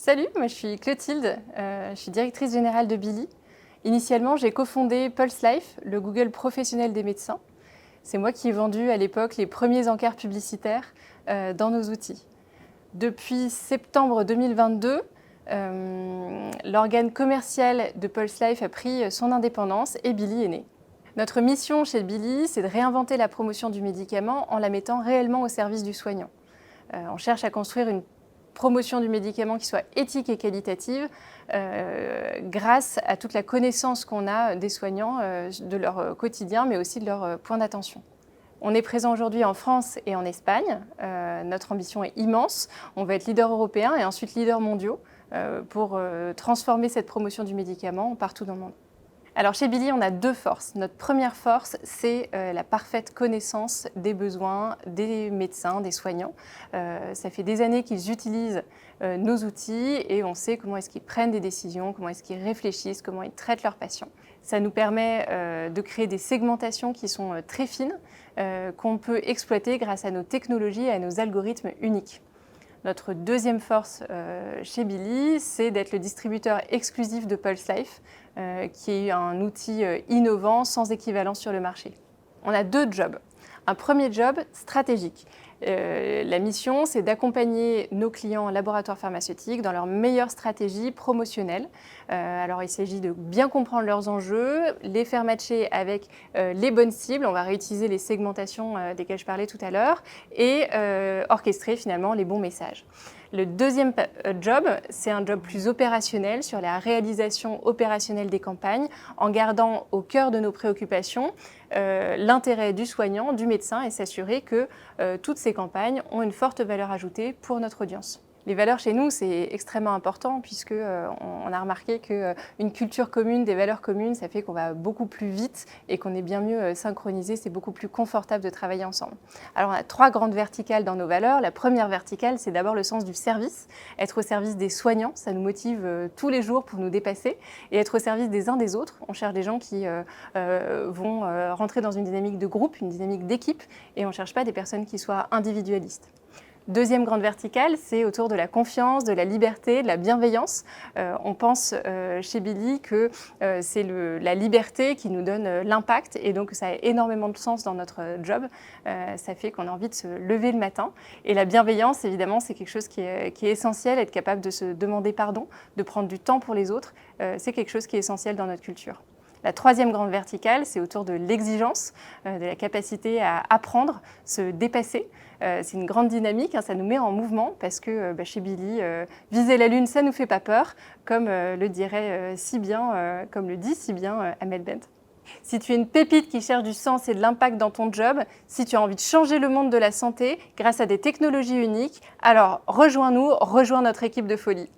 Salut, moi je suis Clotilde, je suis directrice générale de Billy. Initialement, j'ai cofondé Pulse Life, le Google professionnel des médecins. C'est moi qui ai vendu à l'époque les premiers encarts publicitaires dans nos outils. Depuis septembre 2022, l'organe commercial de Pulse Life a pris son indépendance et Billy est né. Notre mission chez Billy, c'est de réinventer la promotion du médicament en la mettant réellement au service du soignant. On cherche à construire une promotion du médicament qui soit éthique et qualitative grâce à toute la connaissance qu'on a des soignants, de leur quotidien, mais aussi de leur point d'attention. On est présent aujourd'hui en France et en Espagne. Notre ambition est immense. On va être leader européen et ensuite leader mondiaux pour transformer cette promotion du médicament partout dans le monde. Alors chez Billy, on a deux forces. Notre première force, c'est la parfaite connaissance des besoins des médecins, des soignants. Ça fait des années qu'ils utilisent nos outils et on sait comment est-ce qu'ils prennent des décisions, comment est-ce qu'ils réfléchissent, comment ils traitent leurs patients. Ça nous permet de créer des segmentations qui sont très fines, qu'on peut exploiter grâce à nos technologies et à nos algorithmes uniques. Notre deuxième force chez Billy, c'est d'être le distributeur exclusif de Pulse Life, qui est un outil innovant sans équivalent sur le marché. On a deux jobs. Un premier job stratégique. La mission, c'est d'accompagner nos clients laboratoires pharmaceutiques dans leur meilleure stratégie promotionnelle. Alors, il s'agit de bien comprendre leurs enjeux, les faire matcher avec les bonnes cibles. On va réutiliser les segmentations desquelles je parlais tout à l'heure et orchestrer finalement les bons messages. Le deuxième job, c'est un job plus opérationnel sur la réalisation opérationnelle des campagnes en gardant au cœur de nos préoccupations l'intérêt du soignant, du médecin et s'assurer que toutes ces campagnes ont une forte valeur ajoutée pour notre audience. Les valeurs chez nous, c'est extrêmement important puisque on a remarqué qu'une culture commune, des valeurs communes, ça fait qu'on va beaucoup plus vite et qu'on est bien mieux synchronisé, c'est beaucoup plus confortable de travailler ensemble. Alors on a trois grandes verticales dans nos valeurs. La première verticale, c'est d'abord le sens du service. Être au service des soignants, ça nous motive tous les jours pour nous dépasser et être au service des uns des autres. On cherche des gens qui vont rentrer dans une dynamique de groupe, une dynamique d'équipe et on ne cherche pas des personnes qui soient individualistes. Deuxième grande verticale, c'est autour de la confiance, de la liberté, de la bienveillance. On pense chez Billy que c'est la liberté qui nous donne l'impact et donc ça a énormément de sens dans notre job. Ça fait qu'on a envie de se lever le matin. Et la bienveillance, évidemment, c'est quelque chose qui est essentiel, être capable de se demander pardon, de prendre du temps pour les autres. C'est quelque chose qui est essentiel dans notre culture. La troisième grande verticale, c'est autour de l'exigence, de la capacité à apprendre, se dépasser. C'est une grande dynamique, ça nous met en mouvement parce que chez Billy, viser la lune, ça ne nous fait pas peur, comme le dit si bien Ahmed Bent. Si tu es une pépite qui cherche du sens et de l'impact dans ton job, si tu as envie de changer le monde de la santé grâce à des technologies uniques, alors rejoins-nous, rejoins notre équipe de folie.